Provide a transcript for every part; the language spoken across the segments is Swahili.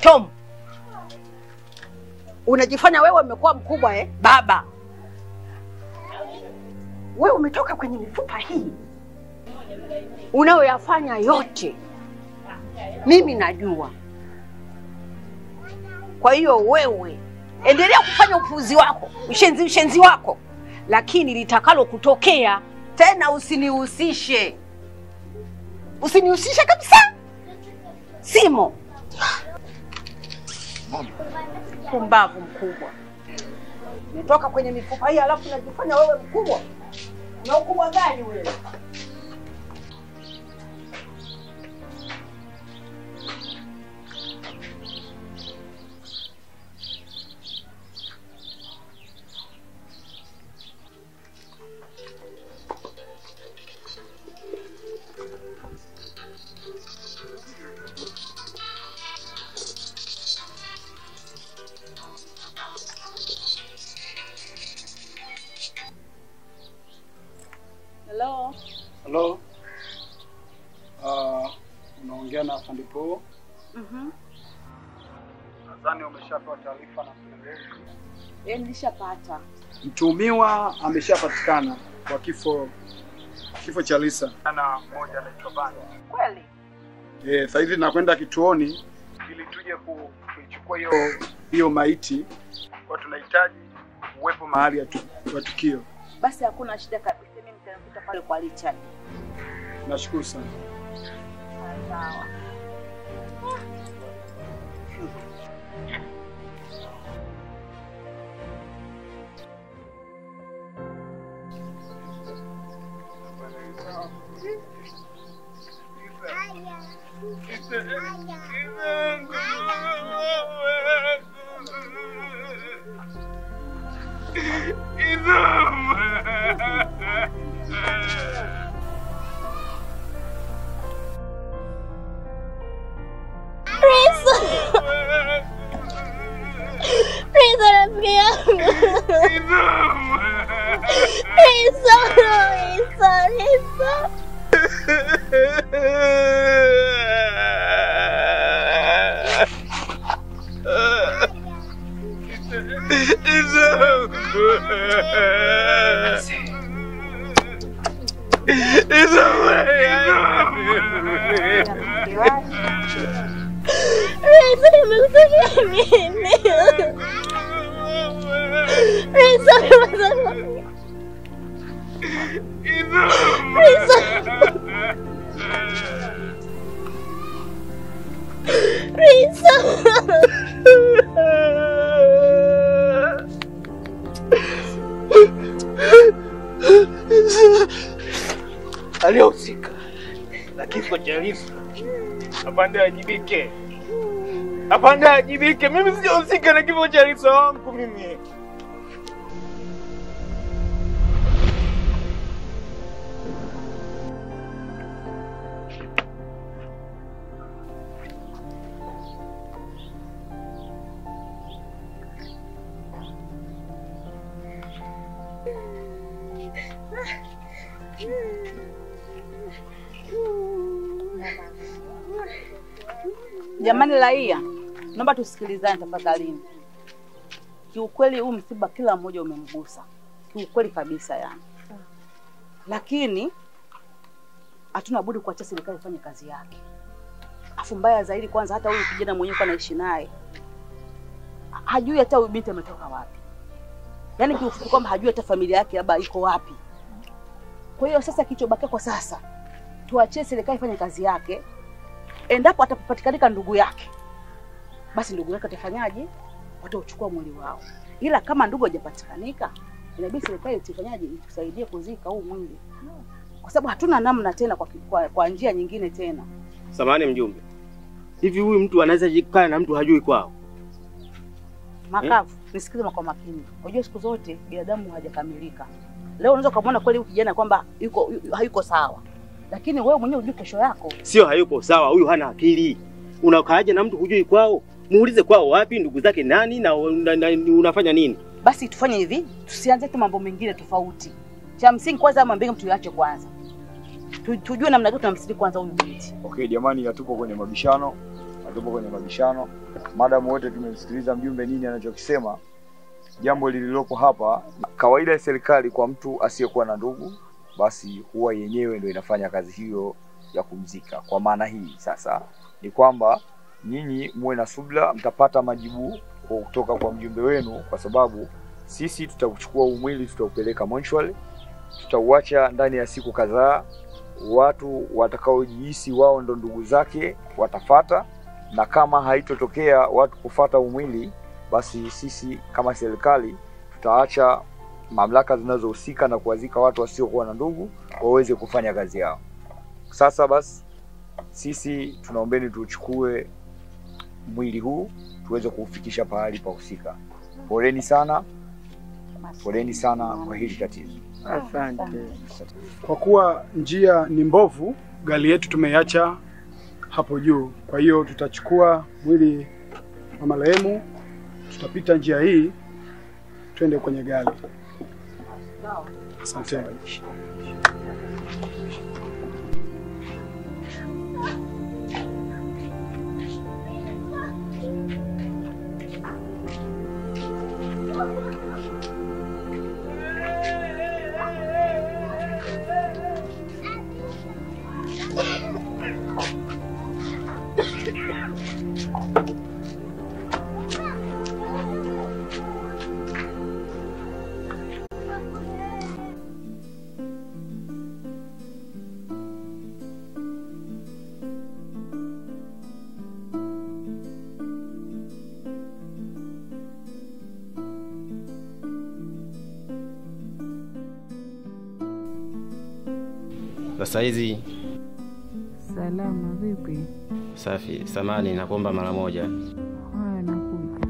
Tom, unajifanya wewe umekuwa mkubwa baba. Wewe umetoka kwenye mifupa hii. Unayoyafanya yote mimi najua. Kwa hiyo wewe endelea kufanya upuzi wako, ushenzi wako, lakini litakalo kutokea tena usinihusishe. Usinihusishe kabisa. Simo. Pumbavu mkubwa. Umetoka kwenye mifupa hii alafu unajifanya wewe mkubwa. Una ukubwa gani wewe? Hello. Hello. Unaongea na Afande Paul. Nadhani umeshapewa taarifa na msemaji. Nilishapata. Mtuhumiwa ameshapatikana kwa kifo cha Lisa. Ana mmoja anaitwa Banda. Kweli? Sasa hivi nakwenda kituoni ili tuje kuchukua hiyo maiti. Kwa tunahitaji uwepo mahali ya tukio. Basi hakuna shida kabisa, mimi nitakuta pale kwa Richard. Nashukuru sana. Sawa. Alihusika na kifo cha Lisa. Afande ajibike. Afande ajibike. Mimi sijahusika na kifo cha Lisa wangu mimi. Jamani raia, naomba tusikilizane tafadhali. Kiukweli huu msiba kila mmoja umemgusa. Kiukweli kabisa yani. Lakini hatuna budi kuacha serikali ifanye kazi yake. Afu mbaya zaidi kwanza hata huyu kijana mwenyewe anaishi naye. Hajui hata huyu binti ametoka wapi. Yaani kiufupi kwamba hajui hata familia yake labda iko wapi. Kwa hiyo sasa kilichobakia kwa sasa tuachie serikali ifanye kazi yake. Endapo atapatikanika ndugu yake, basi ndugu yake atafanyaje? Watauchukua mwili wao. Ila kama ndugu hajapatikanika, inabidi serikali ifanyaje? Itusaidie kuzika huu mwili. Kwa sababu hatuna namna tena kwa njia nyingine tena. Samahani mjumbe. Hivi huyu mtu anaweza jikaa na mtu hajui kwao? Makavu, nisikize kwa makini. Unajua siku zote binadamu hajakamilika. Leo unaweza kumwona kweli huyu kijana kwamba hayuko sawa. Lakini wewe mwenyewe unajua kesho yako. Sio hayuko sawa, huyu hana akili. Unakaaje na mtu hujui kwao? Muulize kwao wapi, ndugu zake nani na unafanya nini? Basi tufanye hivi, tusianze tu mambo mengine tofauti. Cha msingi kwanza mambo mengi tuache kwanza. Tujue namna gani tunamsaidia kwanza huyu binti. Okay jamani, hatupo kwenye mabishano. tupo kwenye mabishano. Madam wote tumemsikiliza mjumbe nini anachokisema. Jambo lililopo hapa, kawaida ya serikali kwa mtu asiyekuwa na ndugu, basi huwa yenyewe ndio inafanya kazi hiyo ya kumzika. Kwa maana hii sasa ni kwamba nyinyi muwe na subira, mtapata majibu kutoka kwa mjumbe wenu, kwa sababu sisi tutachukua mwili, tutaupeleka mortuary, tutauacha ndani ya siku kadhaa. Watu watakaojihisi wao ndo ndugu zake watafata, na kama haitotokea watu kufata mwili, basi sisi kama serikali tutaacha mamlaka zinazohusika na kuwazika watu wasiokuwa na ndugu waweze kufanya kazi yao. Sasa basi sisi tunaombeni tuchukue mwili huu tuweze kuufikisha pahali pa husika. Poleni sana kwa hili tatizo. Asante. Kwa kuwa njia ni mbovu, gari yetu tumeiacha hapo juu. Kwa hiyo tutachukua mwili wa marehemu, tutapita njia hii twende kwenye gari. Asante. Sasa hizi salama vipi? Safi, samani nakuomba mara moja. Haya nakuja.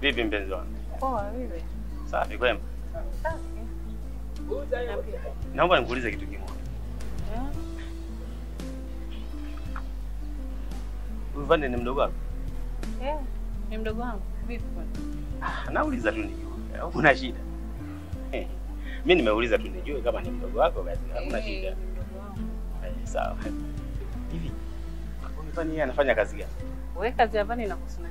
Vipi mpenzi wangu? Poa, vipi? Safi kwema. Naomba nikuulize kitu kimoja. Uvande ni mdogo wako? Ni mdogo wangu. Vipi kwani? Nauliza tu nijue. Hakuna shida. Mimi nimeuliza tu nijue kama ni mdogo wako basi hakuna shida. Mdogo wangu. Sawa. Hivi unifanye yeye anafanya kazi gani? Wewe kazi ya vani inakusuna.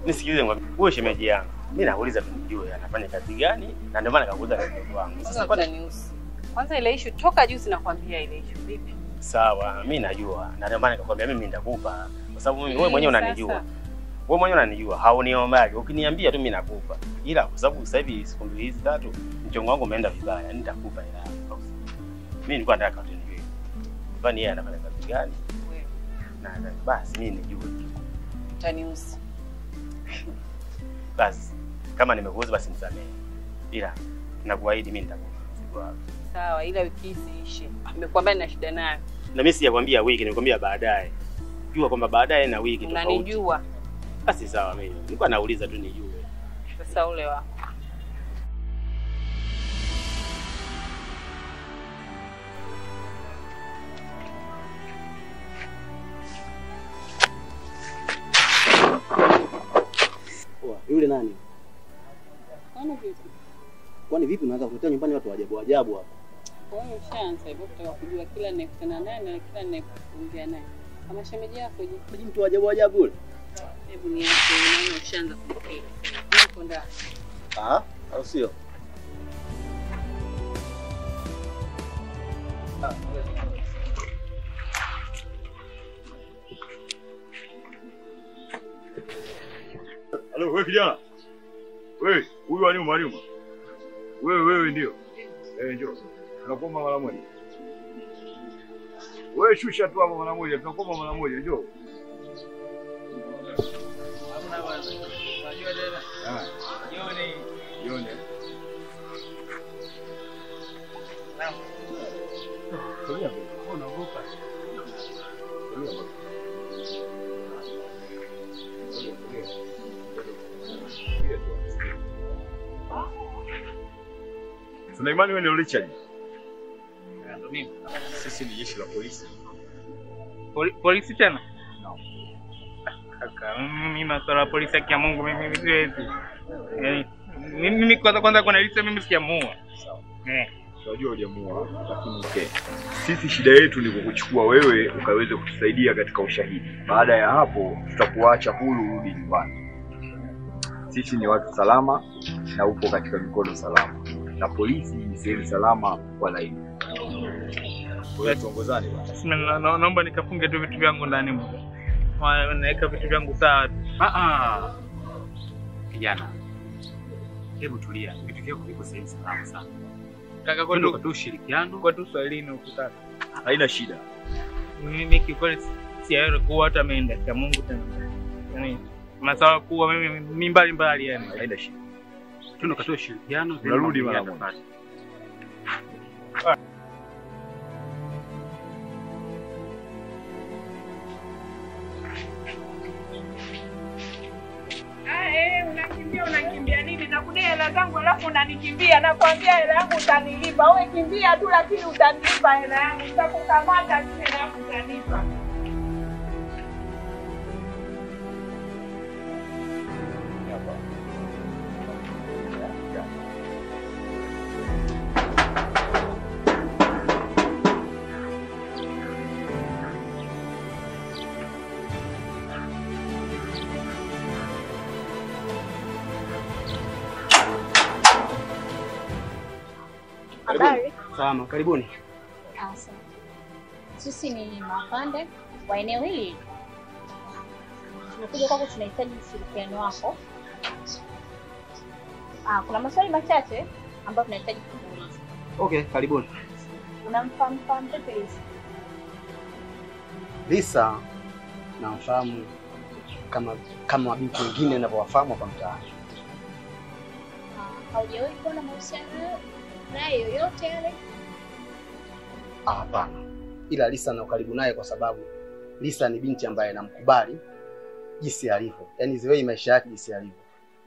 Nisikilize ngwambie. Wewe shemeji yangu. Mimi nauliza tu nijue anafanya kazi gani na ndio maana nikakuuliza mdogo wangu. Sasa kwa nini kwanza ile issue toka juzi nakwambia ile issue vipi? Sawa, mimi najua. Na ndio maana nikakwambia mimi nitakupa. Kwa sababu wewe mwenyewe unanijua. Wewe mwenyewe unanijua. Hauniombaje. Ukiniambia tu mimi nakupa. Ila kwa sababu sasa hivi siku mbili hizi tatu mchongo wangu umeenda vibaya. Nitakupa ila. Mimi nilikuwa nataka tu nijue. Kwani yeye anafanya kazi gani? Wewe. Na basi mimi nijue. Utaniusi. Basi kama nimekuuza basi nisamehe. Ila nakuahidi mimi nitakupa. Sawa, ila wiki hii isiishe. Nimekwambia nina shida nayo. Na mimi sijakwambia wiki, nimekwambia baadaye. Jua kwamba baadaye na wiki tofauti. Unanijua. Basi sawa mimi. Nilikuwa nauliza tu nijue. Sasa ule wako. Yule nani? Kwani vipi? Kwani vipi unaanza kuletea nyumbani watu ajabu ajabu hapa? Kwa hiyo ushaanza hivyo kutaka kujua kila ninayekutana naye na kila ninayekuongea naye. Kama shemeji yako je? Ni mtu ajabu ajabu yule. Hebu niache unaona ushaanza kumpenda. Niko ndani. Au sio? Halo, wewe kijana. Wewe, huyu wa nyuma. Wewe ndio. Njoo. Tunakuomba mara moja. Wewe shusha tu hapo mara moja. Tunakuomba mara moja, njoo. Hamna bwana. Unajua tena? Yone. Naam. Tulia hapo. Unaogopa? Tulia hapo. Tuna imani wewe ni Richard. Ndio mimi. Sisi ni jeshi la polisi. Polisi tena? Kaka, mimi masuala ya polisi ya Mungu mimi siwezi. Mimi kwanza kuna Lisa mimi sijamuua. Unajua hujamuua, lakini sisi shida yetu ni kukuchukua wewe ukaweze kutusaidia katika ushahidi. Baada ya hapo tutakuacha huru urudi nyumbani. Sisi ni watu salama na upo katika mikono salama. Na polisi ni sehemu salama kwa laini. Wewe tuongozane basi. Naomba nikafunge tu vitu vyangu ndani mmoja. Naweka vitu vyangu sawa. Kijana. Hebu tulia. Vitu vyako viko sehemu salama sana. Kaka kwa tu ushirikiano. Kwa tu swalini ukitaka. Haina shida. Mimi kikweli siaero kuwa hata ameenda kwa Mungu tena. Yaani masawa kuwa mimi mbali yani. Haina shida. Tunakatoa ushirikiano. Tunarudi mara moja. Unakimbia nini? Nakudai hela zangu alafu unanikimbia. Nakwambia hela yangu utanilipa. Wewe kimbia tu lakini utanilipa hela yangu. Nitakukamata hela yangu utanipa. Habari. Salama, karibuni. Asante. Sisi ni mafande wa eneo hili. Tumekuja kwako, tunahitaji ushirikiano wako. Kuna maswali machache ambayo tunahitaji kuuliza. Okay, karibuni. Unamfahamu vipi Lisa? Lisa namfahamu kama mabinti wengine ninavyowafahamu hapa mtaani. Haujawahi kuona mahusiano naye yoyote yale? Hapana. Ila Lisa na ukaribu naye kwa sababu Lisa ni binti ambaye namkubali jinsi alivyo. Yaani ziwe maisha yake jinsi alivyo.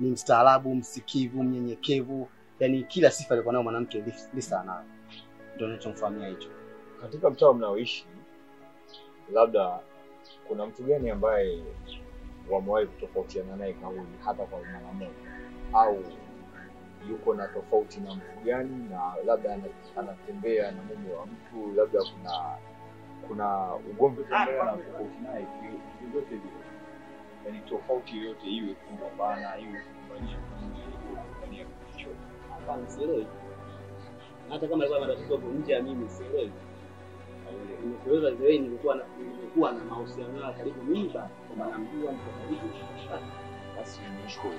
Ni mstaarabu, msikivu, mnyenyekevu. Yaani kila sifa alikuwa nayo mwanamke Lisa anayo. Ndio ninachomfahamia hicho. Katika mtaa mnaoishi labda kuna mtu gani ambaye wamewahi kutofautiana naye kauli hata kwa mara moja, au yuko na tofauti na mtu gani, na labda anatembea na mume wa mtu, labda kuna ugomvi kutembea na tofauti naye yote hiyo, yani tofauti yote iwe kumbana iwe kumaanisha ndani ya kichwa. Hapana, sielewi. Hata kama alikuwa matatizo hapo nje ya mimi sielewi. Nimeweza zaidi nilikuwa na mahusiano na karibu mimi basi kwa namjua mtu karibu. Basi nishukuru.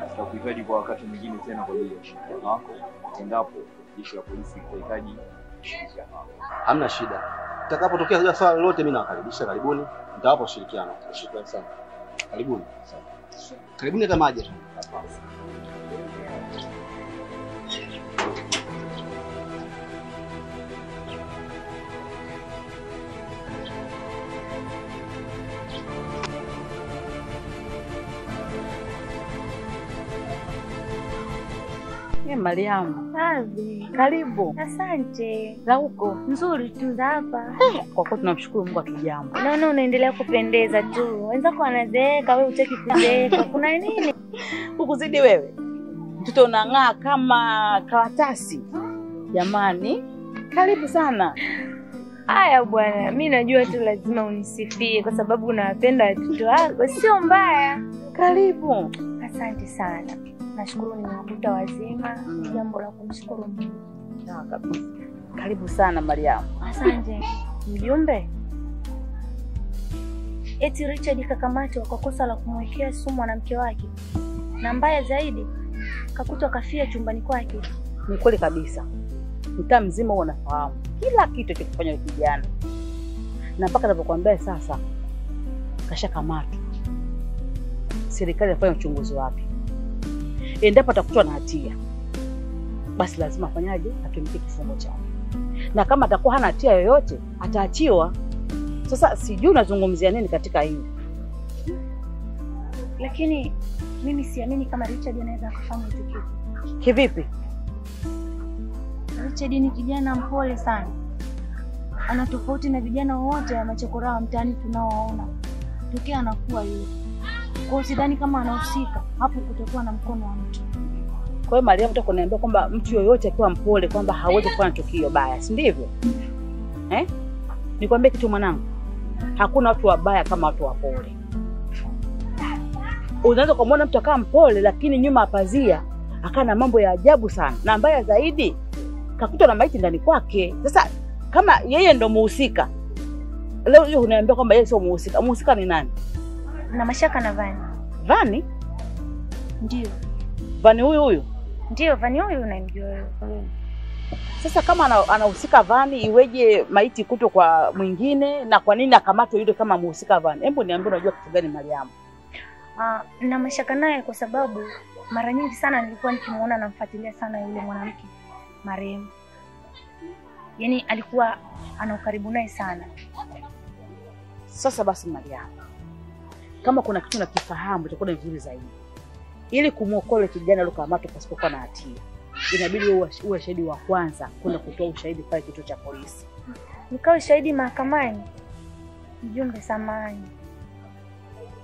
Tutakuhitaji kwa wakati mwingine tena kwa ajili ya ushirikiano wako endapo jeshi la polisi litahitaji ushirikiano wako. Hamna shida. Utakapotokea swala lolote mimi nawakaribisha, karibuni. Nitawapa ushirikiano. Shukrani sana. Karibuni. Karibuni hata maji. Mariamu. Safi. Karibu. Asante. Za huko? Nzuri tu za hapa. Kwa kweli tunamshukuru Mungu akijambo. Naona unaendelea kupendeza tu. Wenzako wanazeeka, wewe hutaki kuzeeka. Kuna nini? Ukuzidi wewe. Mtoto unang'aa kama karatasi. Jamani, karibu sana. Haya bwana, mimi najua tu lazima unisifie kwa sababu unawapenda watoto wako. Sio mbaya. Karibu. Asante sana. Nashukuru nimekuta wazima. Jambo la kumshukuru Mungu. Sawa kabisa. Karibu sana Mariamu. Asante. Mjumbe. Eti Richard kakamatwa kwa kosa la kumwekea sumu mwanamke wake. Na mbaya zaidi, kakutwa kafia chumbani kwake. Ni kweli kabisa. Mtaa mzima unafahamu kila kitu kilichofanywa na kijana. Na mpaka ninapokuambia sasa kashakamatwa. Serikali inafanya uchunguzi wake. Endapo atakutwa na hatia, basi lazima afanyaje? Atumikie kifungo chake. Na kama atakuwa hana hatia yoyote, ataachiwa. Sasa sijui unazungumzia nini katika hili. Lakini mimi siamini kama Richard anaweza kufanya hicho kitu. Kivipi? Richard ni kijana mpole sana. ana tofauti na vijana wote wa machokora wa mtaani tunaowaona. Tokea anakuwa yule. Kwa hiyo sidhani kama anahusika. Hapo kutakuwa na mkono wa mtu. Kwa hiyo Mariam utakwambia kwamba mtu yoyote akiwa mpole kwamba hawezi kufanya tukio baya, si ndivyo? Nikwambie kitu mwanangu. Hakuna watu wabaya kama watu wapole. Unaweza kumwona mtu akawa mpole lakini nyuma pazia akana mambo ya ajabu sana. Na mbaya zaidi kakutwa na maiti ndani kwake. Sasa kama yeye ndo muhusika, leo hiyo unaniambia kwamba yeye sio muhusika. Muhusika ni nani? Na mashaka na Vani. Vani? Ndio. Vani huyu? Ndio, Vani huyu unamjua wewe. Sasa kama anahusika Vani, iweje maiti kuto kwa mwingine, na kwa nini akamatwe yule kama muhusika Vani? Hebu niambie unajua kitu gani Mariam? Na mashaka naye kwa sababu mara nyingi sana nilikuwa nikimuona namfuatilia sana yule mwanamke marehemu. Yaani alikuwa ana ukaribu naye sana. Sasa basi Mariam, kama kuna kitu nakifahamu itakuwa ni vizuri zaidi. Ili kumuokoa kijana aliyekamatwa pasipokuwa na hatia, inabidi uwe shahidi wa kwanza kwenda kutoa ushahidi pale kituo cha polisi. Nikawe shahidi mahakamani. Mjumbe samahani.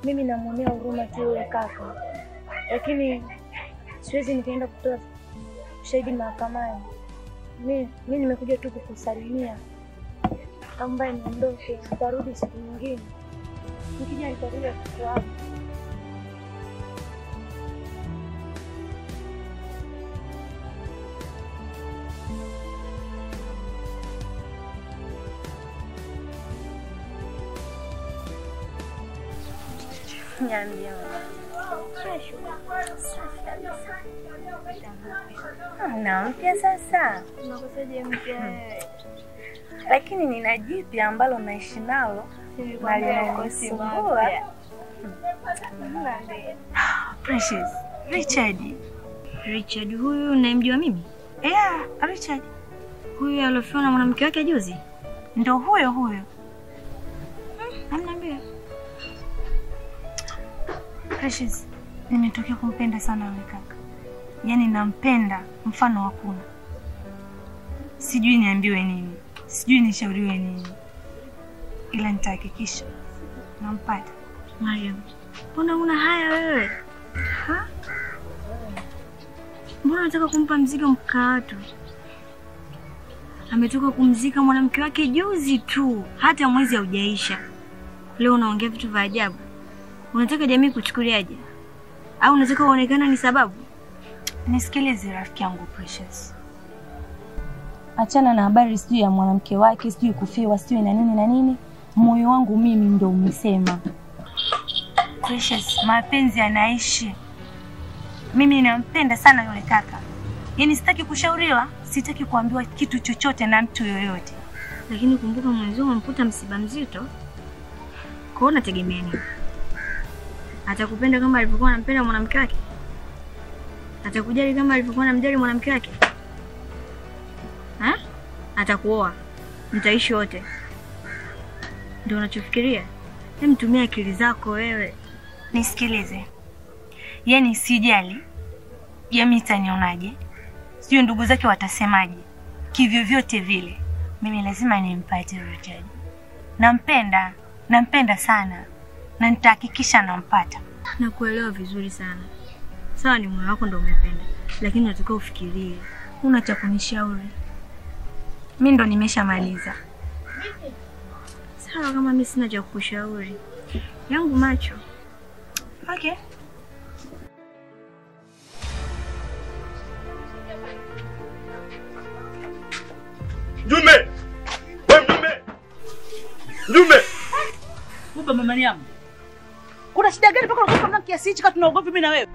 Mimi namuonea huruma tu yule kaka. Lakini siwezi nikaenda kutoa ushahidi mahakamani. Mimi nimekuja tu kukusalimia. Ambaye niondoke, nitarudi siku nyingine. Nikija nitarudi kwa Niambia. Na mpya sasa. Unakosaje mpya? Lakini nina jipya ambalo naishi nalo. Na linanisumbua. Precious. Richard huyu unamjua mimi? Yeah, Richard. Huyu alofia na mwanamke wake juzi? Ndio huyo. Ananiambia. Precious, nimetokea kumpenda sana yule kaka. Yaani nampenda mfano hakuna. Sijui niambiwe nini. Sijui nishauriwe nini. Ila nitahakikisha nampata. Mariam, mbona una haya wewe? Mbona unataka kumpa mzigo mkaa watu? Ametoka kumzika mwanamke wake juzi tu, hata mwezi haujaisha. Leo unaongea vitu vya ajabu. Unataka jamii kuchukuliaje? Au unataka uonekana ni sababu? Nisikilize rafiki yangu Precious. Achana na habari sijui ya mwanamke wake, sijui kufiwa, sijui na nini. Moyo wangu mimi ndio umesema. Precious, mapenzi yanaishi. Mimi nampenda sana yule kaka. Yaani sitaki kushauriwa, sitaki kuambiwa kitu chochote na mtu yoyote. Lakini kumbuka mwanzo umemkuta msiba mzito. Kwa nini unategemea nini? Atakupenda kama alivyokuwa anampenda mwanamke wake? Atakujali kama alivyokuwa anamjali mwanamke wake? Atakuoa. Mtaishi wote. Ndio unachofikiria? Hebu tumia akili zako wewe. Nisikilize. Yaani sijali. Jamii itanionaje? Sio ndugu zake watasemaje? Kivyo vyote vile. Mimi lazima nimpate Richard. Nampenda sana. Na nitahakikisha nampata. Nakuelewa vizuri sana. Sawa, ni moyo wako ndio umependa, lakini unataka ufikirie. Una cha kunishauri? Mimi ndo nimeshamaliza. Sawa, kama mimi sina cha kukushauri. Yangu macho. Okay. Mjumbe! Mjumbe! Baba Mariam. Kuna shida gani mpaka unakuwa kama kiasi hichi kama tunaogopa mimi na wewe?